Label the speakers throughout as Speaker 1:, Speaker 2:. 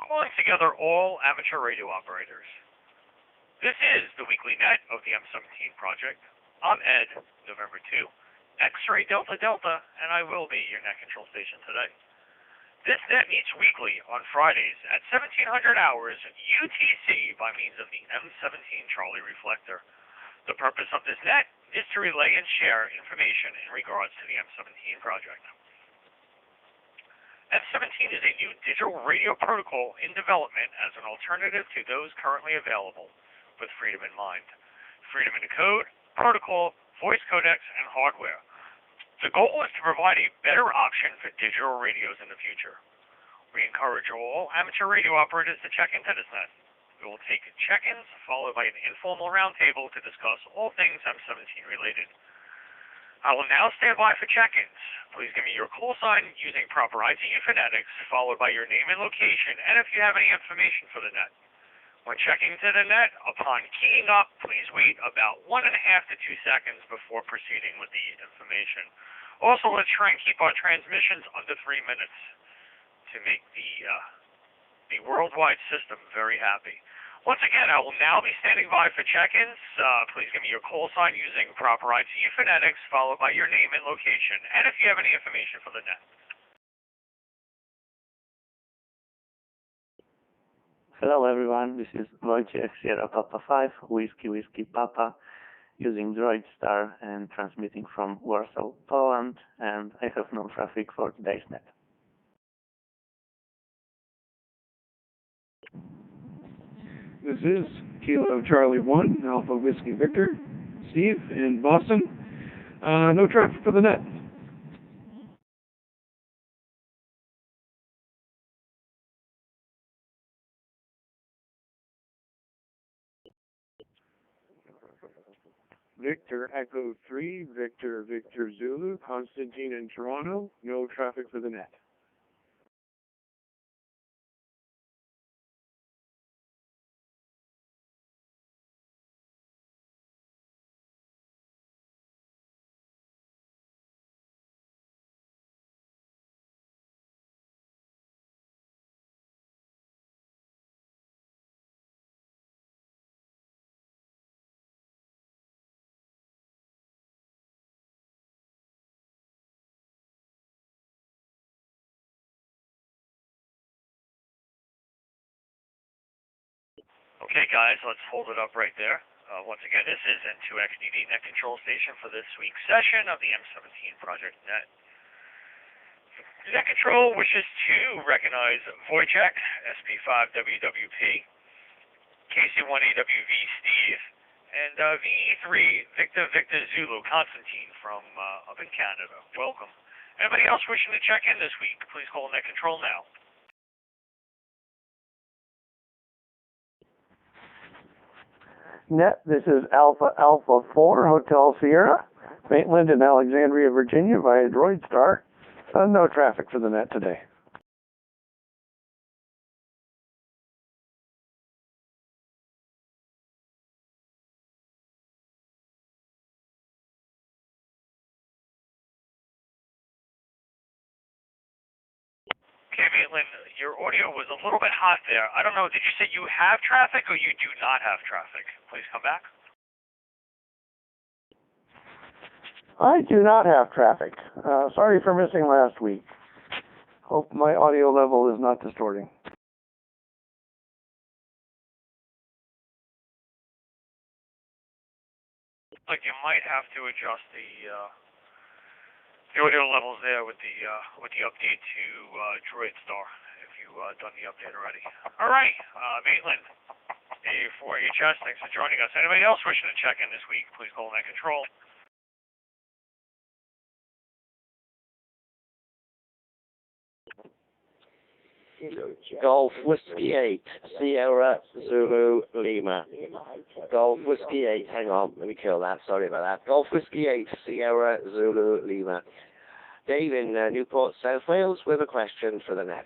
Speaker 1: calling together all amateur radio operators. This is the weekly net of the M17 Project. I'm Ed, November 2, X-Ray Delta Delta, and I will be your net control station today. This net meets weekly on Fridays at 1700 hours UTC by means of the M17 Charlie Reflector. The purpose of this net is to relay and share information in regards to the M17 project. M17 is a new digital radio protocol in development as an alternative to those currently available, with freedom in mind. Freedom in the code, protocol, voice codecs, and hardware. The goal is to provide a better option for digital radios in the future. We encourage all amateur radio operators to check into this net. We will take check-ins followed by an informal roundtable to discuss all things M17 related. I will now stand by for check-ins. Please give me your call sign using proper ITU phonetics, followed by your name and location, and if you have any information for the net. When checking into the net, upon keying up, please wait about 1.5 to 2 seconds before proceeding with the information. Also, let's try and keep our transmissions under 3 minutes to make the worldwide system very happy. Once again, I will now be standing by for check-ins. Please give me your call sign using proper ITU phonetics, followed by your name and location, and if you have any information for the net.
Speaker 2: Hello everyone, this is Wojciech Sierra Papa 5, Whiskey Whiskey Papa, using DroidStar and transmitting from Warsaw, Poland, and I have no traffic for today's net.
Speaker 3: This is Kilo Charlie 1, Alpha Whiskey Victor, Steve in Boston. No traffic for the net. Victor Echo 3, Victor Victor Zulu, Constantine in Toronto. No traffic for the net.
Speaker 1: Okay, guys, let's hold it up right there. Once again, this is N2XDD Net Control Station for this week's session of the M17 Project Net. Net Control wishes to recognize Wojciech, SP5WWP, KC1AWV Steve, and VE3 Victor Victor Zulu Constantine from up in Canada. Welcome. Anybody else wishing to check in this week, please call Net Control now.
Speaker 2: Net, this is Alpha Alpha 4 Hotel Sierra, Maitland in Alexandria, Virginia via DroidStar. No traffic for the net today.
Speaker 1: Okay, Maitland, your audio was a little bit hot there. I don't know, did you say you have traffic or you do not have traffic? Please come back.
Speaker 2: I do not have traffic. Sorry for missing last week. Hope my audio level is not distorting.
Speaker 1: Like you might have to adjust the audio levels there with the update to DroidStar if you done the update already. All right, Maitland, A4HS, thanks for joining us. Anybody else wishing to check in this week, please call Net Control.
Speaker 4: Golf Whiskey 8, Sierra Zulu Lima. Golf Whiskey 8, hang on, let me kill that, sorry about that. Golf Whiskey 8, Sierra Zulu Lima. Dave in Newport, South Wales, with a question for the net.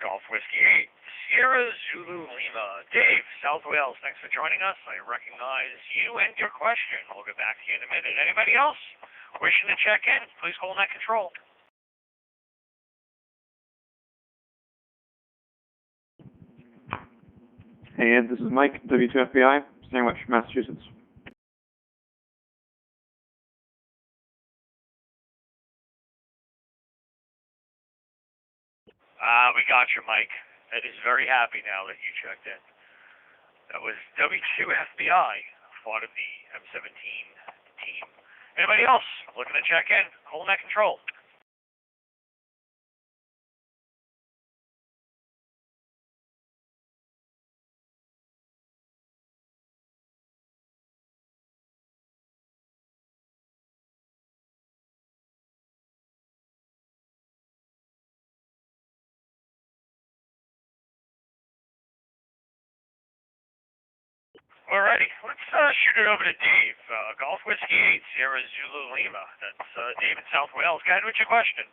Speaker 1: Golf Whiskey 8, Sierra Zulu Lima. Dave, South Wales, thanks for joining us. I recognize you and your question. We'll get back to you in a minute. Anybody else wishing to check in, please hold that control.
Speaker 3: Hey Ed, this is Mike, W2FBI, Sandwich, Massachusetts.
Speaker 1: We got you, Mike. Ed is very happy now that you checked in. That was W2FBI, part of the M17 team. Anybody else looking to check in? Holding that control. Alrighty, let's shoot it over to Dave. Golf Whiskey 8, Sierra Zulu Lima. That's Dave in South Wales. Go ahead with your question.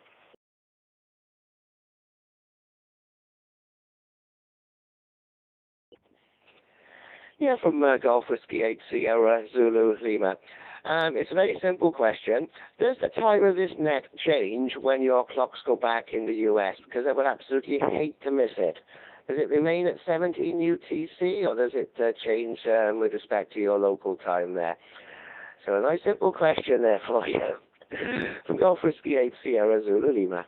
Speaker 4: Yeah, from Golf Whiskey 8 Sierra Zulu Lima. It's a very simple question. Does the time of this net change when your clocks go back in the US? Because I would absolutely hate to miss it. Does it remain at 17 UTC, or does it change with respect to your local time there? So a nice simple question there for you. From Golf Whiskey 8 Sierra Zulu Lima.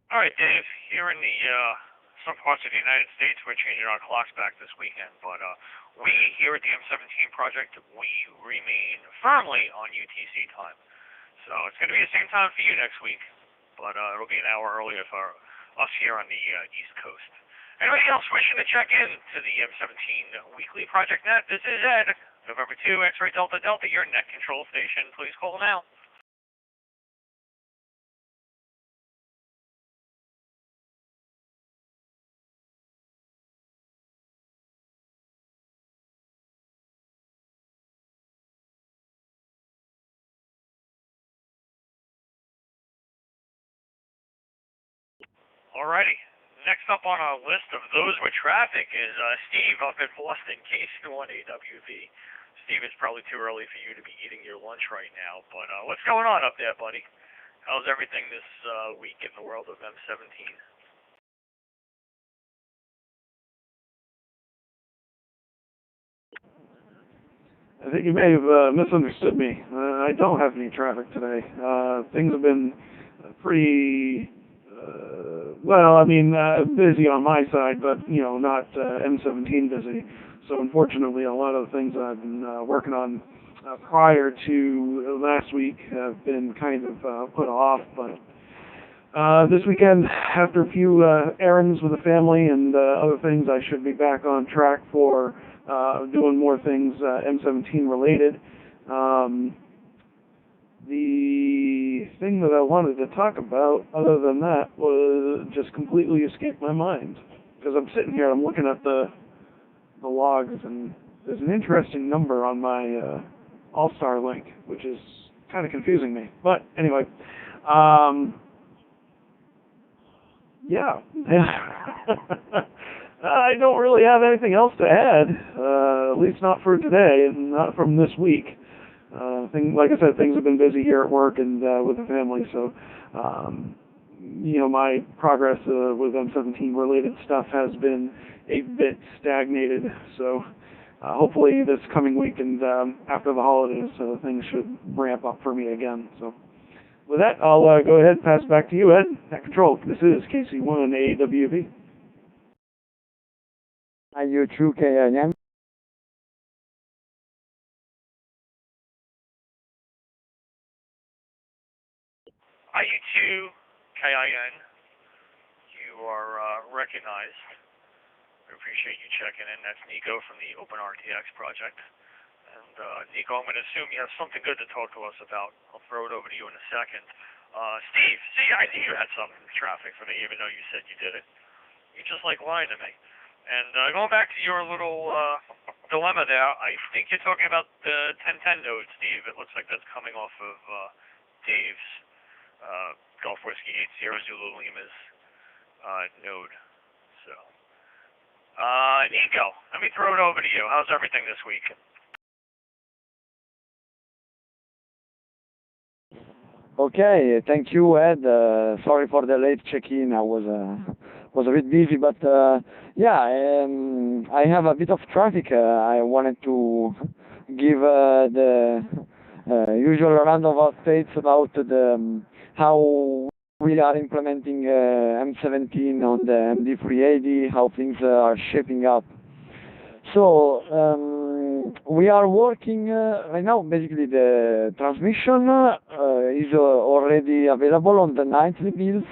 Speaker 1: All right, Dave. Here in the some parts of the United States, we're changing our clocks back this weekend, but we here at the M17 Project, we remain firmly on UTC time. So it's going to be the same time for you next week, but it'll be an hour earlier for us here on the East Coast. Anybody else wishing to check in to the M17 Weekly Project Net? This is Ed, November 2, X-Ray Delta Delta, your net control station. Please call now. Alrighty. Next up on our list of those with traffic is Steve up in Boston, KC1AWV. Steve, it's probably too early for you to be eating your lunch right now, but what's going on up there, buddy? How's everything this week in the world of M17?
Speaker 3: I think you may have misunderstood me. I don't have any traffic today. Things have been pretty, busy on my side, but, not M17 busy. So unfortunately, a lot of the things I've been working on prior to last week have been kind of put off. But this weekend, after a few errands with the family and other things, I should be back on track for doing more things M17 related. The thing that I wanted to talk about, other than that, was just completely escaped my mind. Because I'm sitting here, I'm looking at the logs, and there's an interesting number on my Allstar link, which is kind of confusing me. But anyway, yeah. I don't really have anything else to add, at least not for today, and not from this week. Like I said, things have been busy here at work and with the family, so my progress with M17 related stuff has been a bit stagnated. So hopefully this coming week and after the holidays, things should ramp up for me again. So with that, I'll go ahead and pass it back to you, Ed, at Control. This is KC1AWV.
Speaker 5: Are you true KNM?
Speaker 1: IU2 KIN, you are recognized. We appreciate you checking in. That's Nico from the Open RTX project. And Nico, I'm going to assume you have something good to talk to us about. I'll throw it over to you in a second. Steve, see, I knew you had some traffic for me, even though you said you did it. You just like lying to me. And going back to your little dilemma there, I think you're talking about the 1010 node, Steve. It looks like that's coming off of Dave's Golf Whiskey 80 Zulu Lima's node. So, Nico, let me throw it over to you. How's everything this week?
Speaker 5: Okay, thank you, Ed. Sorry for the late check-in. I was a bit busy, but yeah, I have a bit of traffic. I wanted to give the usual round of updates about the how we are implementing M17 on the MD380, how things are shaping up. So we are working right now. Basically, the transmission is already available on the nightly builds,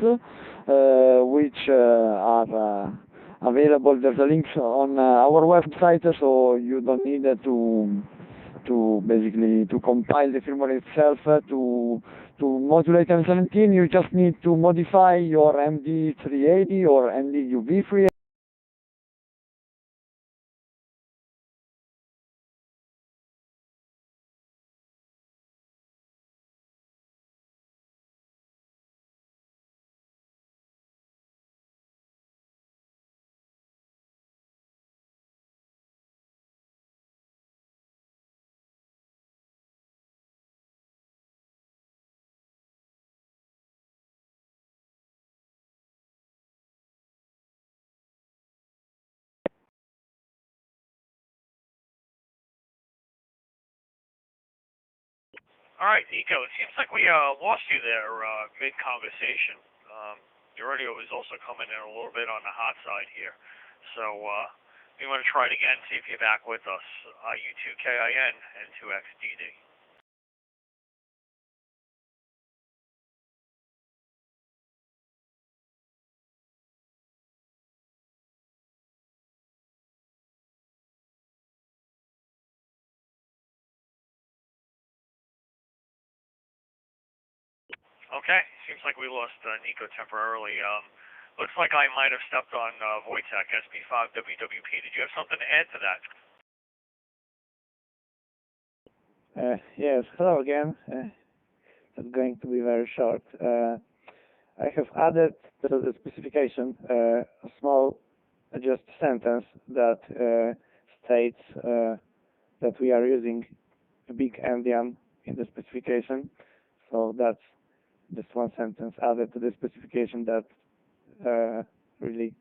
Speaker 5: which are available. There's a link on our website, so you don't need to basically to compile the firmware itself to modulate M17. You just need to modify your MD380 or MDUV380.
Speaker 1: All right, Nico, it seems like we lost you there mid-conversation. Your audio was also coming in a little bit on the hot side here. So we want to try it again, see if you're back with us. U2KIN and 2XDD. Okay, seems like we lost Nico temporarily. Looks like I might have stepped on Wojtek SP5WWP. Did you have something to add to that?
Speaker 2: Yes, hello again. It's going to be very short. I have added to the specification a small just sentence that states that we are using a big endian in the specification. So that's just one sentence added to the specification that really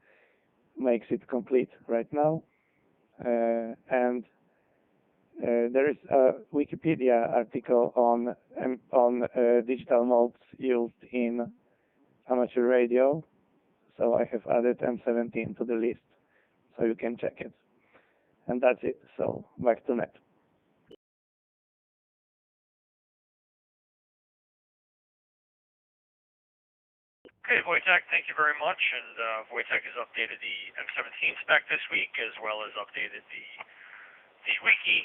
Speaker 2: makes it complete right now. And there is a Wikipedia article on digital modes used in amateur radio. So I have added M17 to the list, so you can check it. And that's it. So back to net.
Speaker 1: Okay, Wojtek, thank you very much. And Wojtek has updated the M17 spec this week, as well as updated the wiki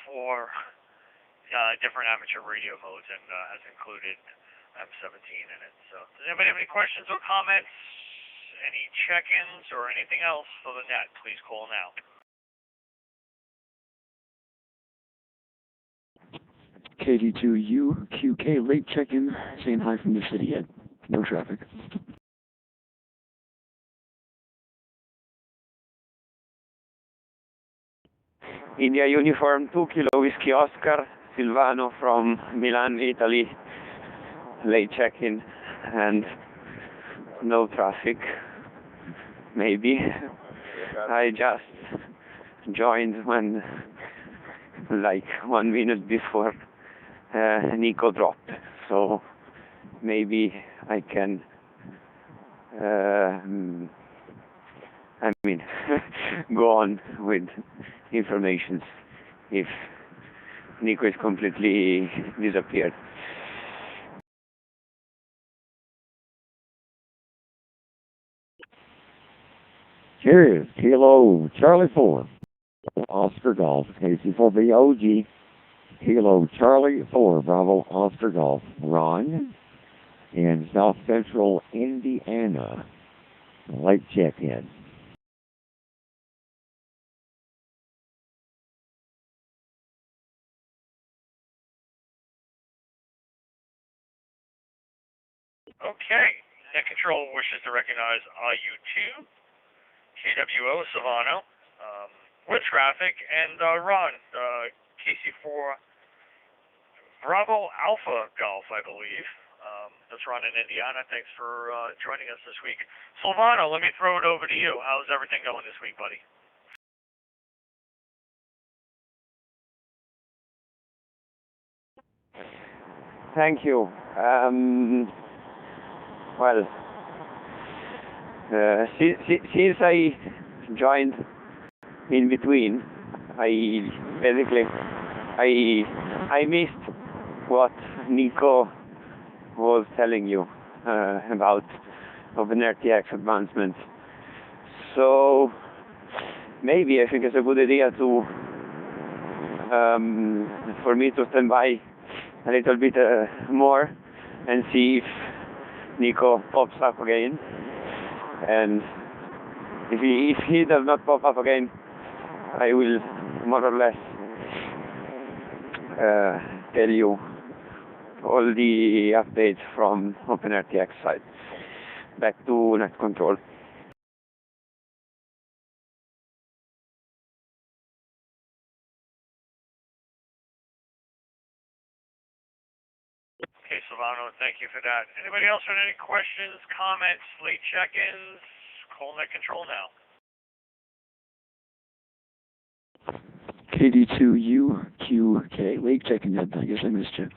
Speaker 1: for different amateur radio modes, and has included M17 in it. So, does anybody have any questions or comments, any check-ins, or anything else for the net? Please call now.
Speaker 6: KD2U, QK late check-in, saying hi from the city, Ed. No traffic.
Speaker 2: India Uniform 2 Kilo Whiskey Oscar, Silvano from Milan, Italy. Late check-in and no traffic. Maybe. I just joined when, like 1 minute before Nico dropped. So maybe I can go on with information if Nico is completely disappeared.
Speaker 5: Here is Kilo Charlie 4, Oscar Golf, KC4BOG, Kilo Charlie 4, Bravo Oscar Golf, Ron, in South Central Indiana. Late check-in.
Speaker 1: Okay, Net Control wishes to recognize RU2, KWO Savano, with traffic, and Ron, KC4 Bravo Alpha Golf, I believe. That's Ron in Indiana. Thanks for joining us this week. Silvano, let me throw it over to you. How's everything going this week, buddy?
Speaker 5: Thank you. Well, since I joined in between, I missed what Nico was telling you about OpenRTX advancements. So maybe I think it's a good idea to for me to stand by a little bit more and see if Nico pops up again. And if he does not pop up again, I will more or less tell you all the updates from OpenRTX side. Back to net control.
Speaker 1: Okay, Silvano, thank you for that. Anybody else with any questions, comments, late check-ins? Call Net Control now.
Speaker 6: KD2UQK, late check-in, Ed. I guess I missed you.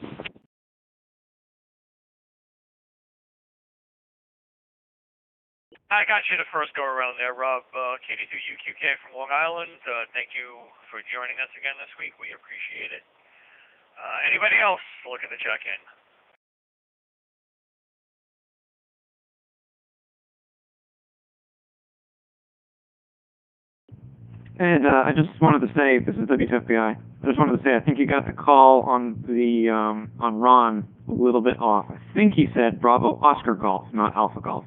Speaker 1: I got you the first go-around there, Rob. KD2UQK from Long Island. Thank you for joining us again this week. We appreciate it. Anybody else looking to check in?
Speaker 7: And I just wanted to say, this is WFBI. I just wanted to say, I think you got the call on the on Ron a little bit off. I think he said Bravo Oscar Golf, not Alpha Golf.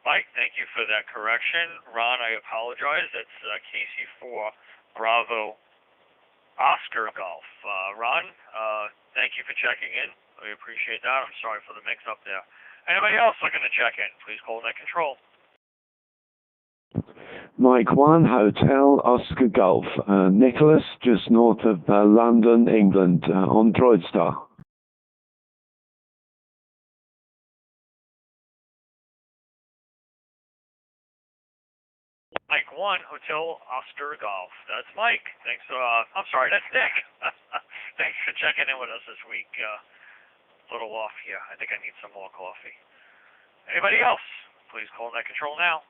Speaker 1: Mike, thank you for that correction. Ron, I apologize. That's KC4 Bravo Oscar Golf. Ron, thank you for checking in. We appreciate that. I'm sorry for the mix-up there. Anybody else looking to check in? Please call Net Control.
Speaker 3: Mike 1, Hotel Oscar Golf. Nicholas, just north of London, England, on DroidStar.
Speaker 1: Mike 1, Hotel Oscar Golf. That's Mike. Thanks. I'm sorry, that's Nick. Thanks for checking in with us this week. A little off here. I think I need some more coffee. Anybody else? Please call Net Control now.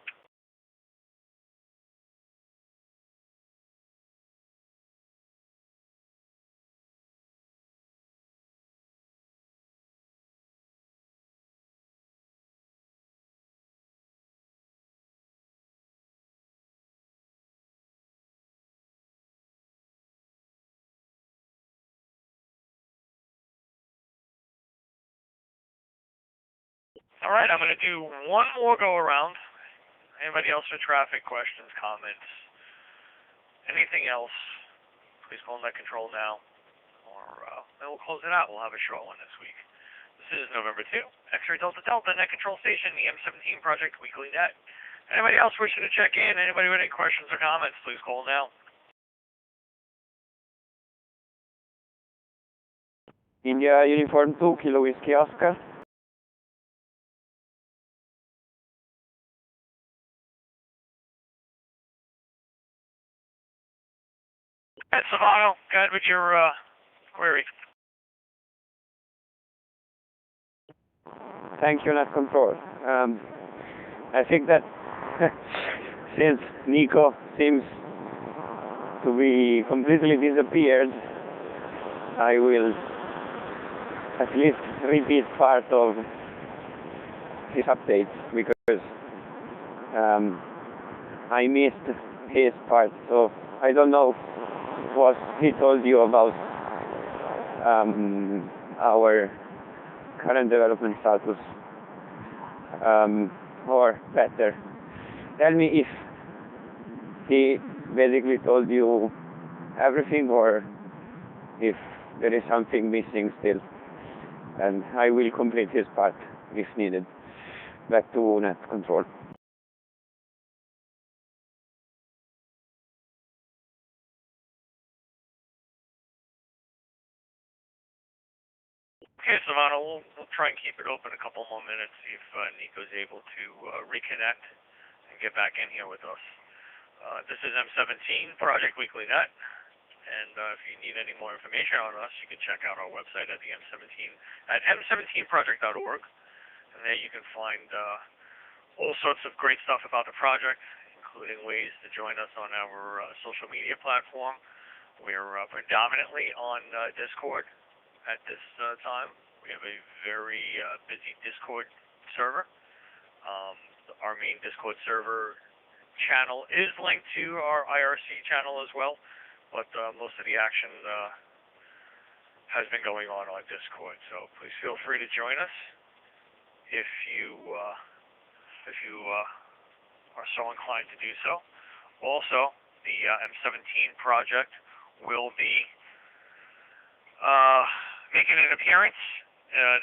Speaker 1: All right, I'm going to do one more go-around. Anybody else with traffic questions, comments, anything else? Please call Net Control now, or then we'll close it out. We'll have a short one this week. This is November 2, X-Ray Delta Delta, Net Control Station, the M17 Project Weekly Net. Anybody else wishing to check in? Anybody with any questions or comments? Please call now.
Speaker 5: India Uniform 2, Kilo Whiskey Oscar.
Speaker 1: Ed Savano, go ahead with your query.
Speaker 5: Thank you, Net Control. I think that since Nico seems to be completely disappeared, I will at least repeat part of his updates because I missed his part, so I don't know what he told you about our current development status, or better, tell me if he basically told you everything or if there is something missing still. And I will complete his part if needed. Back to net control.
Speaker 1: Okay, Savannah, we'll try and keep it open a couple more minutes, see if Nico's able to reconnect and get back in here with us. This is M17 Project Weekly Net, and if you need any more information on us, you can check out our website at the M17project.org, and there you can find all sorts of great stuff about the project, including ways to join us on our social media platform. We're predominantly on Discord at this time. We have a very busy Discord server. Our main Discord server channel is linked to our IRC channel as well, but most of the action has been going on Discord. So please feel free to join us if you are so inclined to do so. Also, the M17 project will be making an appearance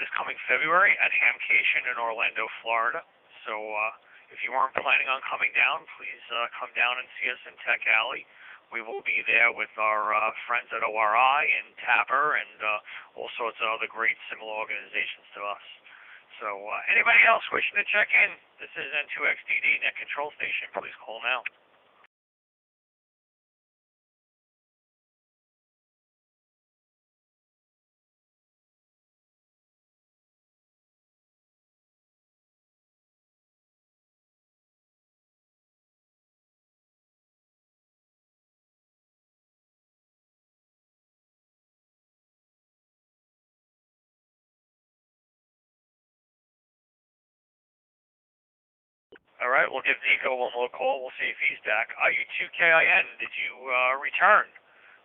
Speaker 1: this coming February at Hamcation in Orlando, Florida. So if you weren't planning on coming down, please come down and see us in Tech Alley. We will be there with our friends at ORI and Tapper and all sorts of other great similar organizations to us. So anybody else wishing to check in, this is N2XDD Net Control Station. Please call now. All right, we'll give Nico one more call. We'll see if he's back. IU2KIN, did you return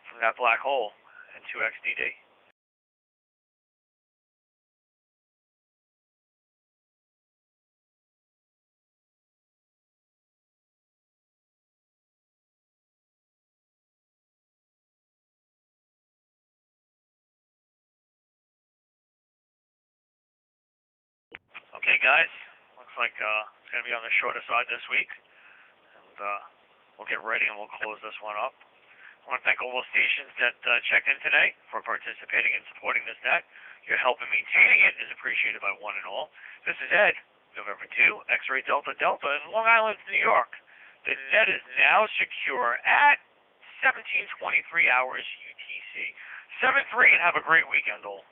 Speaker 1: from that black hole in 2XDD? Okay, guys, looks like it's going to be on the shorter side this week. And we'll get ready and we'll close this one up. I want to thank all those stations that checked in today for participating and supporting this net. Your help in maintaining it is appreciated by one and all. This is Ed, November 2, X-Ray Delta Delta in Long Island, New York. The net is now secure at 17:23 hours UTC. 7-3 and have a great weekend all.